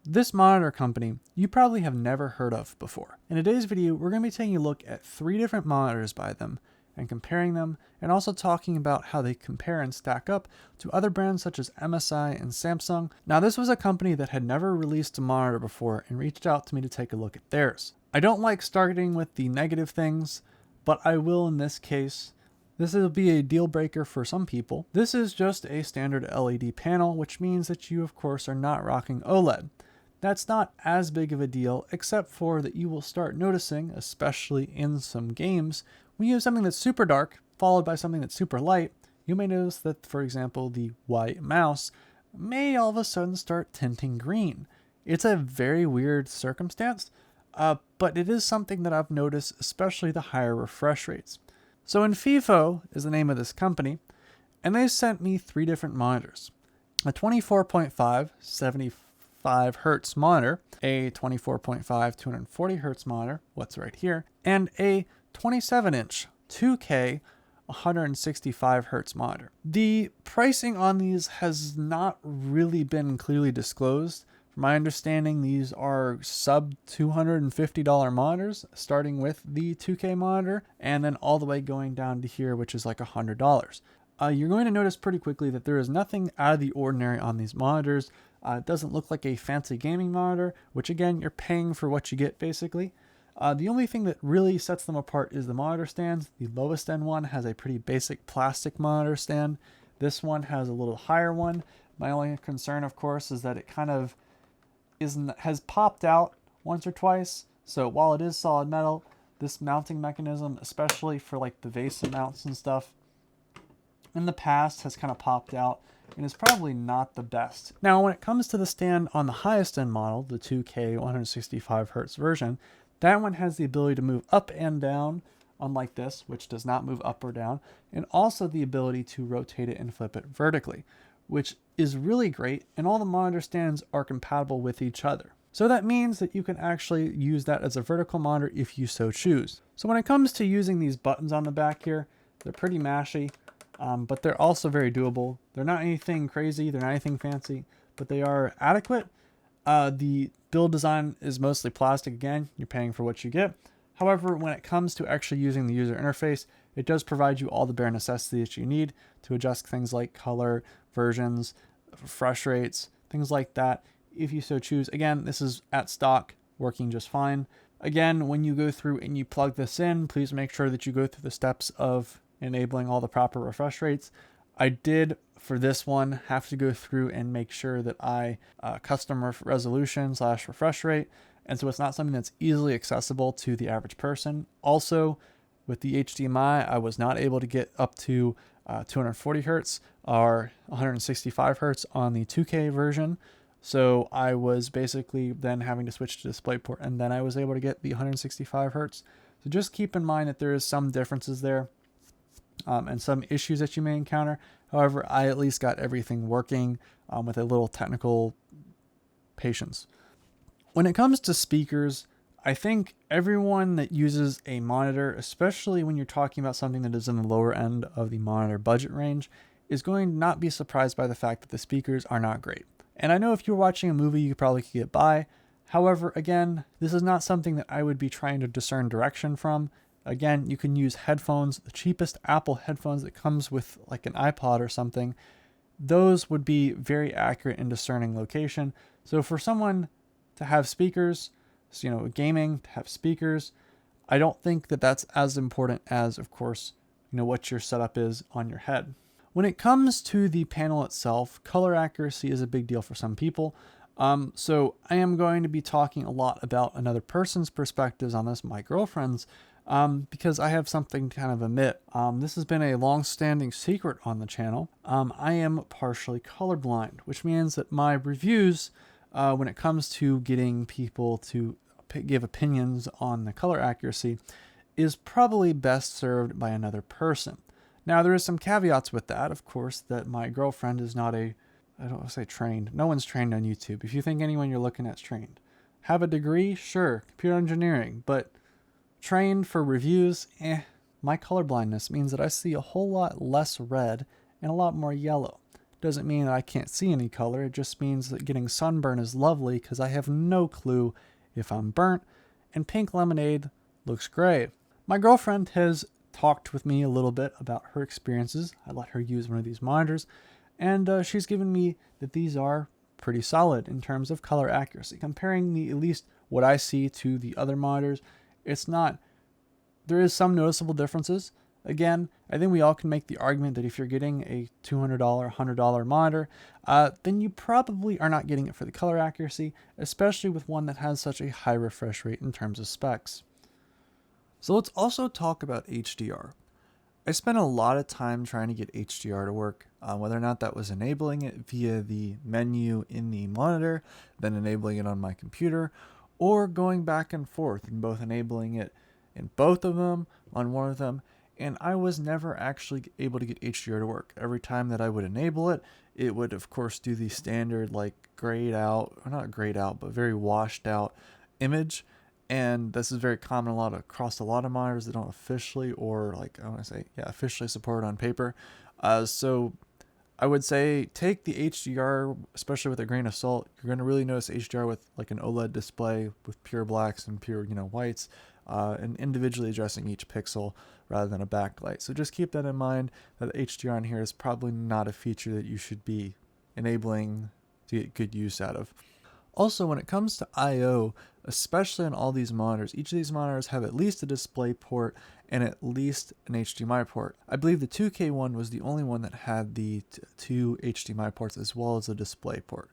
This monitor company you probably have never heard of before. In today's video, we're going to be taking a look at 3 different monitors by them and comparing them, and also talking about how they compare and stack up to other brands such as MSI and Samsung. Now, this was a company that had never released a monitor before and reached out to me to take a look at theirs. I don't like starting with the negative things, but I will in this case. This will be a deal breaker for some people. This is just a standard LED panel, which means that you of course are not rocking OLED. That's not as big of a deal, except for that you will start noticing, especially in some games, when you have something that's super dark, followed by something that's super light, you may notice that, for example, the white mouse may all of a sudden start tinting green. It's a very weird circumstance, but it is something that I've noticed, especially the higher refresh rates. So INFIEVO is the name of this company, and they sent me 3 different monitors. A 24.5 75 Hertz monitor, a 24.5 240 Hertz monitor, what's right here, and a 27-inch 2K 165 Hertz monitor. The pricing on these has not really been clearly disclosed. From my understanding, these are sub $250 monitors, starting with the 2K monitor, and then all the way going down to here, which is like $100. You're going to notice pretty quickly that there is nothing out of the ordinary on these monitors. It doesn't look like a fancy gaming monitor, which again, you're paying for what you get basically. The only thing that really sets them apart is the monitor stands. The lowest end one has a pretty basic plastic monitor stand. This one has a little higher one. My only concern, of course, is that it kind of has popped out once or twice. So while it is solid metal, this mounting mechanism, especially for like the VESA mounts and stuff, in the past has kind of popped out and is probably not the best. Now, when it comes to the stand on the highest end model, the 2K 165 Hertz version, that one has the ability to move up and down, unlike this, which does not move up or down, and also the ability to rotate it and flip it vertically, which is really great, and all the monitor stands are compatible with each other. So that means that you can actually use that as a vertical monitor if you so choose. So when it comes to using these buttons on the back here, they're pretty mashy, but they're also very doable. They're not anything crazy, they're not anything fancy, but they are adequate. The build design is mostly plastic. Again, you're paying for what you get. However, when it comes to actually using the user interface, it does provide you all the bare necessities that you need to adjust things like color, versions, refresh rates, things like that, if you so choose. Again, this is at stock, working just fine. Again, when you go through and you plug this in, please make sure that you go through the steps of enabling all the proper refresh rates. I did, for this one, have to go through and make sure that I custom resolution / refresh rate, and so it's not something that's easily accessible to the average person. Also, with the HDMI, I was not able to get up to 240 Hertz or 165 Hertz on the 2K version, so I was basically then having to switch to DisplayPort, and then I was able to get the 165 Hertz. So just keep in mind that there is some differences there. And some issues that you may encounter. However, I at least got everything working with a little technical patience. When it comes to speakers, I think everyone that uses a monitor, especially when you're talking about something that is in the lower end of the monitor budget range, is going to not be surprised by the fact that the speakers are not great. And I know if you're watching a movie, you probably could get by. However, again, this is not something that I would be trying to discern direction from. Again, you can use headphones, the cheapest Apple headphones that comes with like an iPod or something. Those would be very accurate in discerning location. So for someone to have speakers, gaming, to have speakers, I don't think that that's as important as, of course, what your setup is on your head. When it comes to the panel itself, color accuracy is a big deal for some people. So I am going to be talking a lot about another person's perspectives on this, my girlfriend's, because I have something to kind of admit. This has been a long-standing secret on the channel. I am partially colorblind, which means that my reviews, when it comes to getting people to give opinions on the color accuracy, is probably best served by another person. Now, there is some caveats with that, of course, that my girlfriend is not I don't want to say trained. No one's trained on YouTube. If you think anyone you're looking at is trained. Have a degree? Sure. Computer engineering. But trained for reviews? My colorblindness means that I see a whole lot less red and a lot more yellow. doesn't mean that I can't see any color. It just means that getting sunburn is lovely because I have no clue if I'm burnt, and pink lemonade looks great. My girlfriend has talked with me a little bit about her experiences. I let her use one of these monitors, and she's given me that these are pretty solid in terms of color accuracy. Comparing at least what I see to the other monitors, there is some noticeable differences. Again, I think we all can make the argument that if you're getting a $200, $100 monitor, then you probably are not getting it for the color accuracy, especially with one that has such a high refresh rate in terms of specs. So let's also talk about HDR. I spent a lot of time trying to get HDR to work, whether or not that was enabling it via the menu in the monitor, then enabling it on my computer, or going back and forth and both enabling it in both of them, on one of them, and I was never actually able to get HDR to work. Every time that I would enable it, it would of course do the standard like grayed out, or not grayed out, but very washed out image. And this is very common across a lot of monitors that don't officially, or like I want to say, yeah, officially support on paper. So I would say take the HDR, especially with a grain of salt. You're going to really notice HDR with like an OLED display with pure blacks and pure, whites, and individually addressing each pixel rather than a backlight. So just keep that in mind, that HDR on here is probably not a feature that you should be enabling to get good use out of. Also, when it comes to I/O, especially on all these monitors, each of these monitors have at least a display port and at least an HDMI port. I believe the 2K one was the only one that had the two HDMI ports as well as a display port.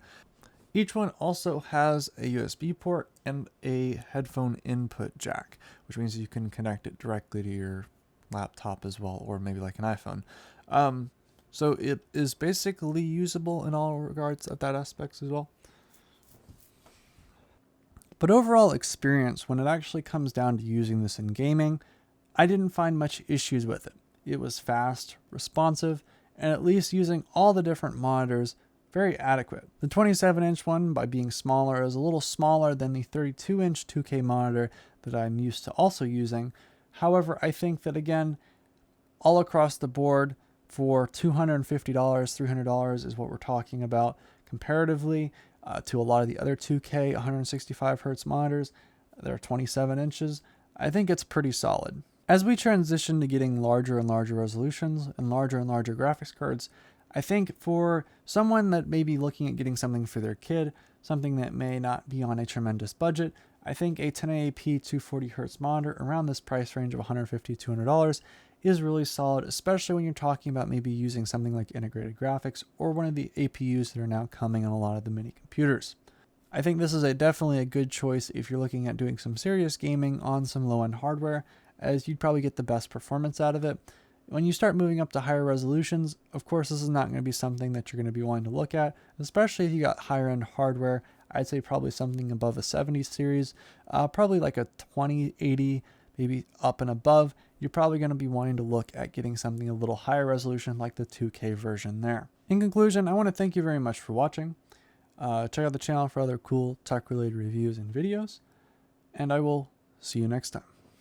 Each one also has a USB port and a headphone input jack, which means you can connect it directly to your laptop as well, or maybe like an iPhone. So it is basically usable in all regards of that aspects as well. But overall experience, when it actually comes down to using this in gaming, I didn't find much issues with it. It was fast, responsive, and at least using all the different monitors, very adequate. The 27-inch one, by being smaller, is a little smaller than the 32-inch 2K monitor that I'm used to also using. However, I think that again, all across the board for $250, $300 is what we're talking about comparatively to a lot of the other 2K 165 Hz monitors that are 27 inches. I think it's pretty solid. As we transition to getting larger and larger resolutions and larger graphics cards, I think for someone that may be looking at getting something for their kid, something that may not be on a tremendous budget, I think a 1080p 240 Hz monitor around this price range of $150 to $200 is really solid, especially when you're talking about maybe using something like integrated graphics or one of the APUs that are now coming on a lot of the mini computers. I think this is definitely a good choice if you're looking at doing some serious gaming on some low-end hardware, as you'd probably get the best performance out of it. When you start moving up to higher resolutions, of course, this is not going to be something that you're going to be wanting to look at, especially if you got higher end hardware. I'd say probably something above a 70 series, probably like a 2080, maybe up and above. You're probably going to be wanting to look at getting something a little higher resolution like the 2K version there. In conclusion, I want to thank you very much for watching. Check out the channel for other cool tech related reviews and videos, and I will see you next time.